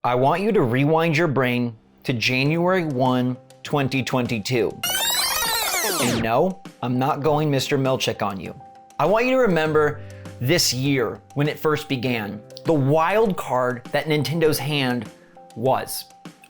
I want you to rewind your brain to January 1, 2022. And no, I'm not going Mr. Milchick on you. I want you to remember this year when it first began. The wild card that Nintendo's hand was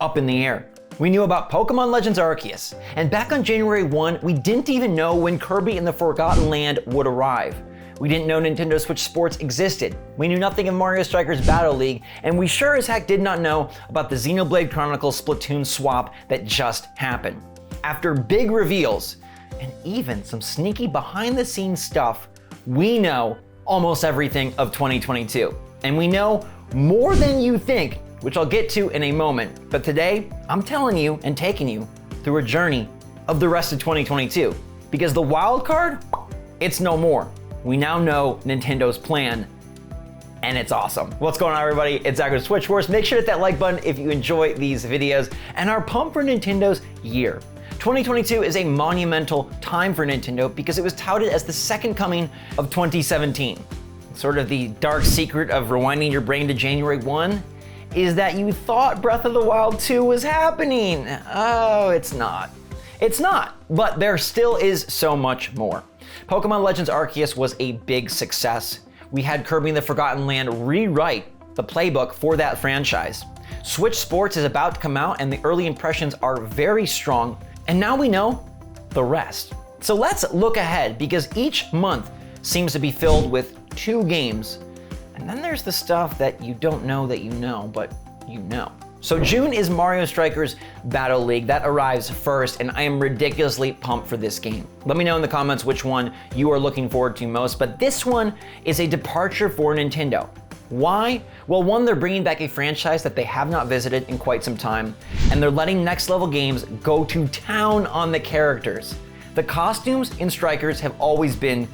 up in the air. We knew about Pokemon Legends Arceus, and back on January 1, we didn't even know when Kirby and the Forgotten Land would arrive. We didn't know Nintendo SwitchForce existed. We knew nothing of Mario Strikers Battle League, and we sure as heck did not know about the Xenoblade Chronicles Splatoon swap that just happened. After big reveals, and even some sneaky behind-the-scenes stuff, we know almost everything of 2022. And we know more than you think, which I'll get to in a moment. But today, I'm telling you and taking you through a journey of the rest of 2022. Because the wild card, it's no more. We now know Nintendo's plan, and it's awesome. What's going on, everybody? It's Zach with SwitchForce. Make sure to hit that like button if you enjoy these videos and are pumped for Nintendo's year. 2022 is a monumental time for Nintendo because it was touted as the second coming of 2017. Sort of the dark secret of rewinding your brain to January 1 is that you thought Breath of the Wild 2 was happening. Oh, it's not. It's not, but there still is so much more. Pokemon Legends Arceus was a big success. We had Kirby and the Forgotten Land rewrite the playbook for that franchise. SwitchForce is about to come out and the early impressions are very strong, and now we know the rest. So let's look ahead because each month seems to be filled with 2 games, and then there's the stuff that you don't know that you know, but you know. So June is Mario Strikers Battle League. That arrives first, and I am ridiculously pumped for this game. Let me know in the comments which one you are looking forward to most, but this one is a departure for Nintendo. Why? Well, one, they're bringing back a franchise that they have not visited in quite some time, and they're letting next level games go to town on the characters. The costumes in Strikers have always been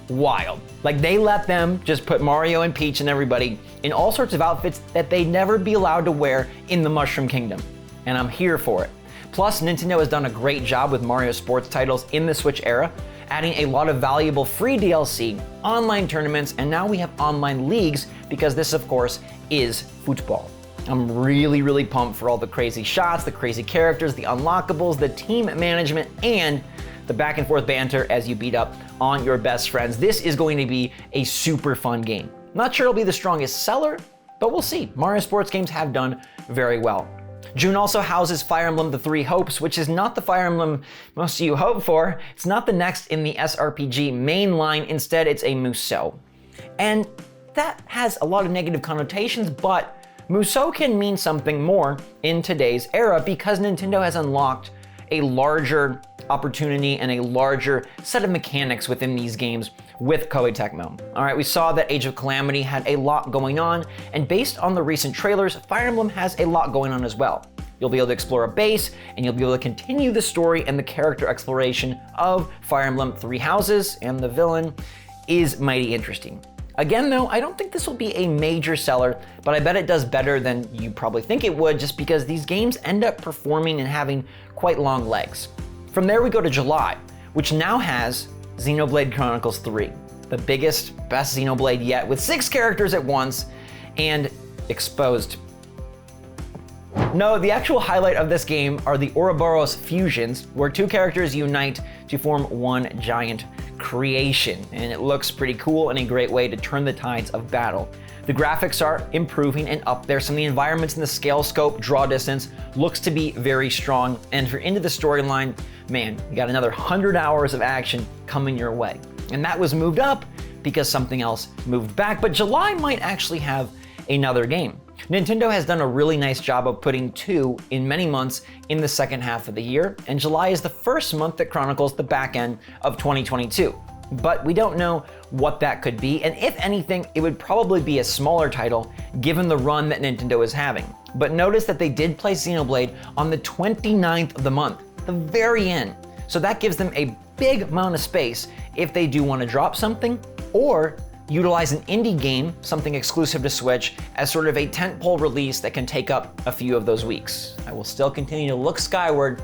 wild. Like, they let them just put Mario and Peach and everybody in all sorts of outfits that they'd never be allowed to wear in the Mushroom Kingdom. And I'm here for it. Plus, Nintendo has done a great job with Mario sports titles in the Switch era, adding a lot of valuable free DLC, online tournaments, and now we have online leagues because this, of course, is football. I'm really pumped for all the crazy shots, the crazy characters, the unlockables, the team management, and the back and forth banter as you beat up on your best friends. This is going to be a super fun game. Not sure it'll be the strongest seller, but we'll see. Mario sports games have done very well. June also houses Fire Emblem The Three Hopes, which is not the Fire Emblem most of you hope for. It's not the next in the SRPG main line. Instead, it's a Musou. And that has a lot of negative connotations, but Musou can mean something more in today's era because Nintendo has unlocked a larger opportunity and a larger set of mechanics within these games with Koei Tecmo. All right, we saw that Age of Calamity had a lot going on, and based on the recent trailers, Fire Emblem has a lot going on as well. You'll be able to explore a base, and you'll be able to continue the story and the character exploration of Fire Emblem Three Houses, and the villain is mighty interesting. Again though, I don't think this will be a major seller, but I bet it does better than you probably think it would just because these games end up performing and having quite long legs. From there we go to July, which now has Xenoblade Chronicles 3, the biggest, best Xenoblade yet, with 6 characters at once and exposed. No, the actual highlight of this game are the Ouroboros fusions, where 2 characters unite to form one giant creation, and it looks pretty cool and a great way to turn the tides of battle. The graphics are improving and up there. Some of the environments in the scale, scope, draw distance looks to be very strong, and if you're into the storyline, man, you got another 100 hours of action coming your way. And that was moved up because something else moved back, but July might actually have another game. Nintendo has done a really nice job of putting 2 in many months in the second half of the year, and July is the first month that chronicles the back end of 2022. But we don't know what that could be, and if anything, it would probably be a smaller title given the run that Nintendo is having. But notice that they did place Xenoblade on the 29th of the month, the very end. So that gives them a big amount of space if they do want to drop something, or utilize an indie game, something exclusive to Switch, as sort of a tentpole release that can take up a few of those weeks. I will still continue to look skyward,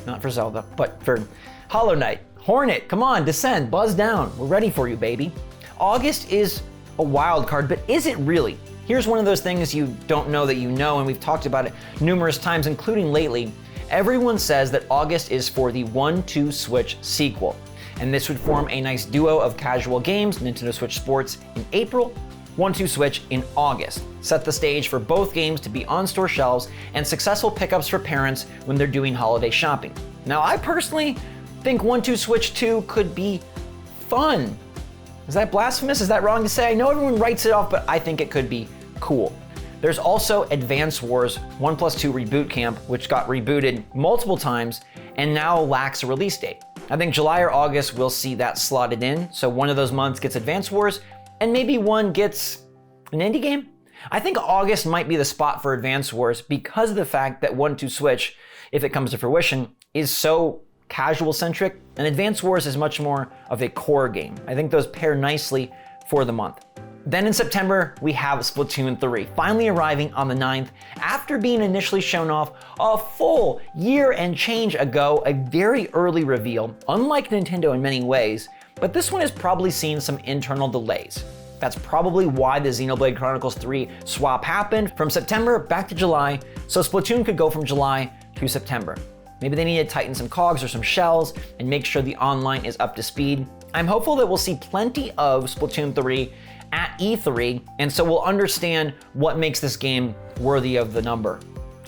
not for Zelda, but for Hollow Knight. Hornet, come on, descend, buzz down. We're ready for you, baby. August is a wild card, but is it really? Here's one of those things you don't know that you know, and we've talked about it numerous times, including lately. Everyone says that August is for the 1-2 Switch sequel, and this would form a nice duo of casual games, Nintendo Switch Sports in April, 1-2 Switch in August. Set the stage for both games to be on store shelves and successful pickups for parents when they're doing holiday shopping. Now, I personally think 1-2 Switch 2 could be fun. Is that blasphemous? Is that wrong to say? I know everyone writes it off, but I think it could be cool. There's also Advance Wars 1+2 Reboot Camp, which got rebooted multiple times and now lacks a release date. I think July or August we'll see that slotted in, so one of those months gets Advance Wars and maybe one gets an indie game. I think August might be the spot for Advance Wars because of the fact that 1-2 Switch, if it comes to fruition, is so casual centric, and Advance Wars is much more of a core game. I think those pair nicely for the month. Then in September, we have Splatoon 3, finally arriving on the 9th after being initially shown off a full year and change ago, a very early reveal, unlike Nintendo in many ways, but this one has probably seen some internal delays. That's probably why the Xenoblade Chronicles 3 swap happened from September back to July, so Splatoon could go from July to September. Maybe they need to tighten some cogs or some shells and make sure the online is up to speed. I'm hopeful that we'll see plenty of Splatoon 3 at E3, and so we'll understand what makes this game worthy of the number.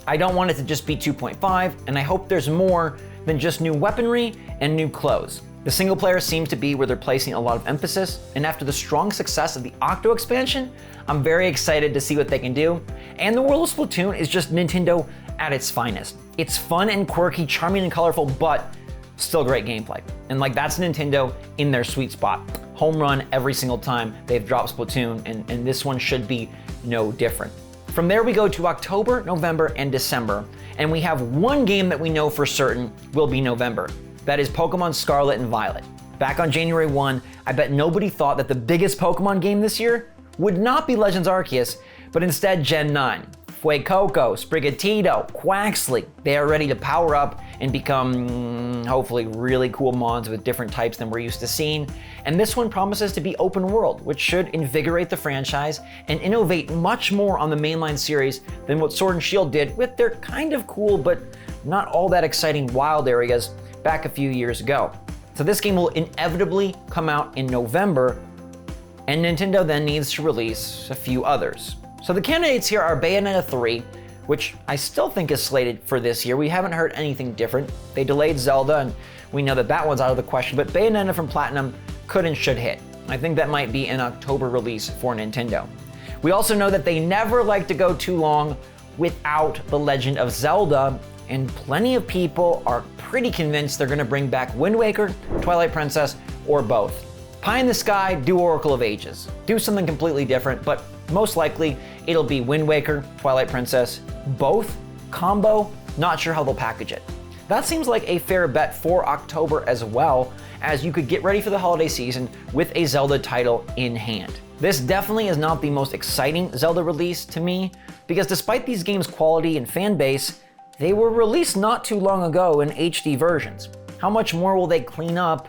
I don't want it to just be 2.5, and I hope there's more than just new weaponry and new clothes. The single player seems to be where they're placing a lot of emphasis, and after the strong success of the Octo expansion, I'm very excited to see what they can do. And the world of Splatoon is just Nintendo at its finest. It's fun and quirky, charming and colorful, but still great gameplay. And that's Nintendo in their sweet spot. Home run every single time they've dropped Splatoon, and this one should be no different. From there we go to October, November, and December, and we have one game that we know for certain will be November. That is Pokemon Scarlet and Violet. Back on January 1, I bet nobody thought that the biggest Pokemon game this year would not be Legends Arceus, but instead Gen 9. Fuecoco, Sprigatito, Quaxly, they are ready to power up and become hopefully really cool mons with different types than we're used to seeing. And this one promises to be open world, which should invigorate the franchise and innovate much more on the mainline series than what Sword and Shield did with their kind of cool but not all that exciting wild areas back a few years ago. So this game will inevitably come out in November, and Nintendo then needs to release a few others. So the candidates here are Bayonetta 3, which I still think is slated for this year. We haven't heard anything different. They delayed Zelda, and we know that that one's out of the question, but Bayonetta from Platinum could and should hit. I think that might be an October release for Nintendo. We also know that they never like to go too long without The Legend of Zelda, and plenty of people are pretty convinced they're gonna bring back Wind Waker, Twilight Princess, or both. Pie in the sky, do Oracle of Ages. Do something completely different, but most likely it'll be Wind Waker, Twilight Princess, both, combo, not sure how they'll package it. That seems like a fair bet for October as well, as you could get ready for the holiday season with a Zelda title in hand. This definitely is not the most exciting Zelda release to me, because despite these games' quality and fan base, they were released not too long ago in HD versions. How much more will they clean up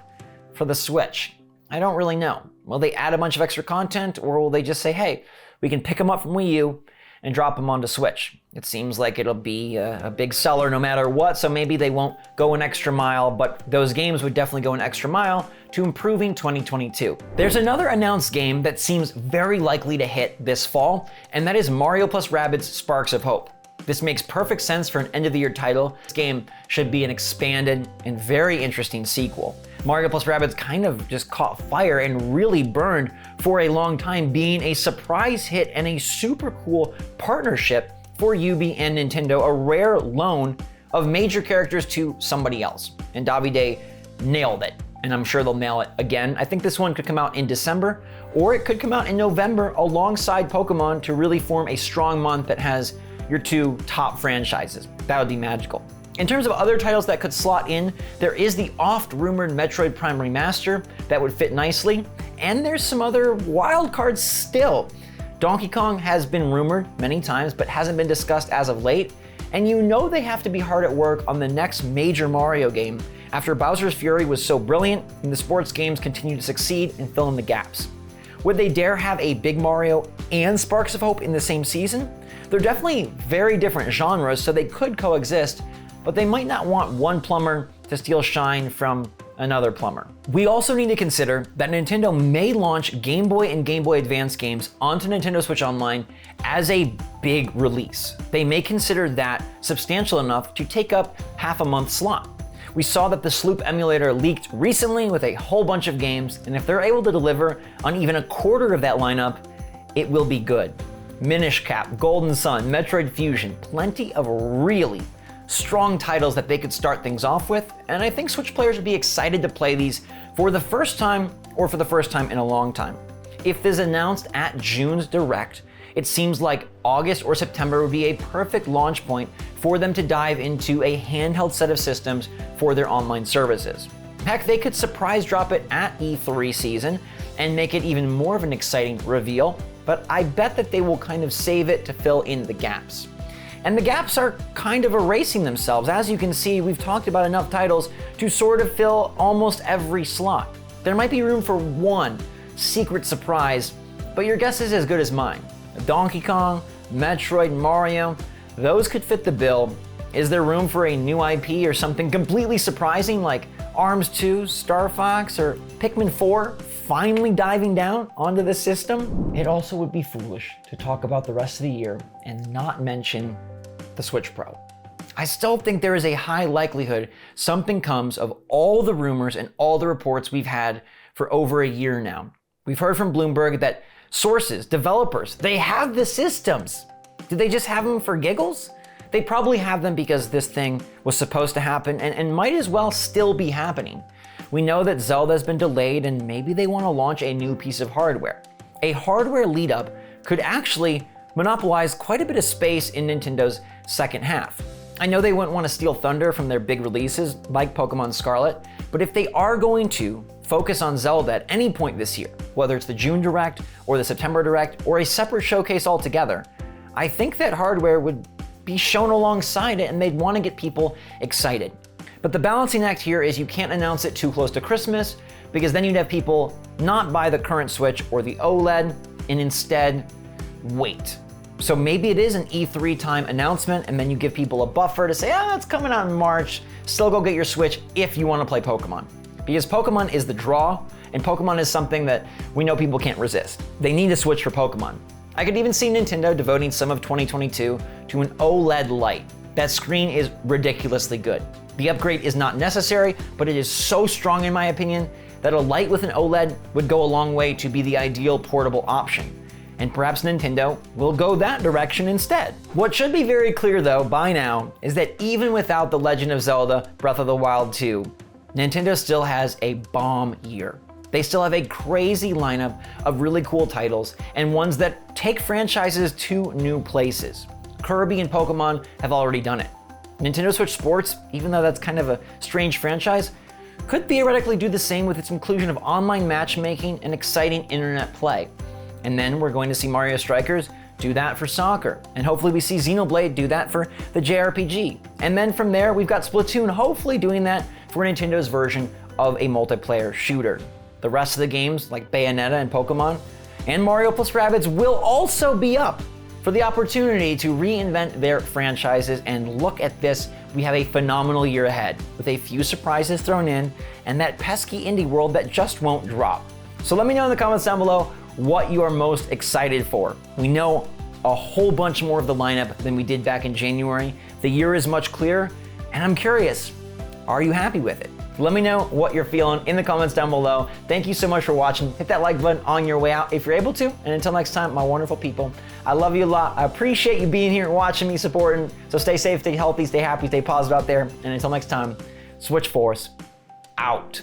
for the Switch? I don't really know. Will they add a bunch of extra content, or will they just say, hey, we can pick them up from Wii U and drop them onto Switch? It seems like it'll be a big seller no matter what, so maybe they won't go an extra mile, but those games would definitely go an extra mile to improving 2022. There's another announced game that seems very likely to hit this fall, and that is Mario plus Rabbids Sparks of Hope. This makes perfect sense for an end-of-the-year title. This game should be an expanded and very interesting sequel. Mario plus Rabbids kind of just caught fire and really burned for a long time, being a surprise hit and a super cool partnership for Ubi and Nintendo, a rare loan of major characters to somebody else. And Davide nailed it, and I'm sure they'll nail it again. I think this one could come out in December, or it could come out in November alongside Pokemon to really form a strong month that has your two top franchises. That would be magical. In terms of other titles that could slot in, there is the oft-rumored Metroid Prime Remaster that would fit nicely, and there's some other wild cards still. Donkey Kong has been rumored many times, but hasn't been discussed as of late, and you know they have to be hard at work on the next major Mario game after Bowser's Fury was so brilliant and the sports games continue to succeed and fill in the gaps. Would they dare have a Big Mario and Sparks of Hope in the same season? They're definitely very different genres, so they could coexist, but they might not want one plumber to steal shine from another plumber. We also need to consider that Nintendo may launch Game Boy and Game Boy Advance games onto Nintendo Switch Online as a big release. They may consider that substantial enough to take up half a month slot. We saw that the Sloop emulator leaked recently with a whole bunch of games, and if they're able to deliver on even a quarter of that lineup, it will be good. Minish Cap, Golden Sun, Metroid Fusion, plenty of really strong titles that they could start things off with, and I think Switch players would be excited to play these for the first time or for the first time in a long time. If this is announced at June's Direct, it seems like August or September would be a perfect launch point for them to dive into a handheld set of systems for their online services. Heck, they could surprise drop it at E3 season and make it even more of an exciting reveal, but I bet that they will kind of save it to fill in the gaps. And the gaps are kind of erasing themselves. As you can see, we've talked about enough titles to sort of fill almost every slot. There might be room for one secret surprise, but your guess is as good as mine. Donkey Kong, Metroid, Mario, those could fit the bill. Is there room for a new IP or something completely surprising like ARMS 2, Star Fox, or Pikmin 4 finally diving down onto the system? It also would be foolish to talk about the rest of the year and not mention the Switch Pro. I still think there is a high likelihood something comes of all the rumors and all the reports we've had for over a year now. We've heard from Bloomberg that sources, developers, they have the systems. Did they just have them for giggles? They probably have them because this thing was supposed to happen and might as well still be happening. We know that Zelda has been delayed and maybe they want to launch a new piece of hardware. A hardware lead up could actually monopolize quite a bit of space in Nintendo's second half. I know they wouldn't want to steal thunder from their big releases like Pokemon Scarlet, but if they are going to focus on Zelda at any point this year, whether it's the June Direct or the September Direct or a separate showcase altogether, I think that hardware would be shown alongside it and they'd want to get people excited. But the balancing act here is you can't announce it too close to Christmas because then you'd have people not buy the current Switch or the OLED and instead wait. So maybe it is an E3 time announcement and then you give people a buffer to say, it's coming out in March, still go get your Switch if you want to play Pokemon. Because Pokemon is the draw and Pokemon is something that we know people can't resist. They need a Switch for Pokemon. I could even see Nintendo devoting some of 2022 to an OLED light. That screen is ridiculously good. The upgrade is not necessary, but it is so strong in my opinion that a light with an OLED would go a long way to be the ideal portable option. And perhaps Nintendo will go that direction instead. What should be very clear though by now is that even without The Legend of Zelda Breath of the Wild 2, Nintendo still has a bomb year. They still have a crazy lineup of really cool titles and ones that take franchises to new places. Kirby and Pokemon have already done it. Nintendo Switch Sports, even though that's kind of a strange franchise, could theoretically do the same with its inclusion of online matchmaking and exciting internet play. And then we're going to see Mario Strikers do that for soccer. And hopefully we see Xenoblade do that for the JRPG. And then from there, we've got Splatoon hopefully doing that for Nintendo's version of a multiplayer shooter. The rest of the games like Bayonetta and Pokemon and Mario plus Rabbids will also be up for the opportunity to reinvent their franchises. And look at this, we have a phenomenal year ahead with a few surprises thrown in and that pesky indie world that just won't drop. So let me know in the comments down below what you are most excited for. We know a whole bunch more of the lineup than we did back in January. The year is much clearer, and I'm curious, are you happy with it? Let me know what you're feeling in the comments down below. Thank you so much for watching. Hit that like button on your way out if you're able to. And until next time, my wonderful people, I love you a lot. I appreciate you being here, watching me, supporting. So stay safe, stay healthy, stay happy, stay positive out there. And until next time, SwitchForce out.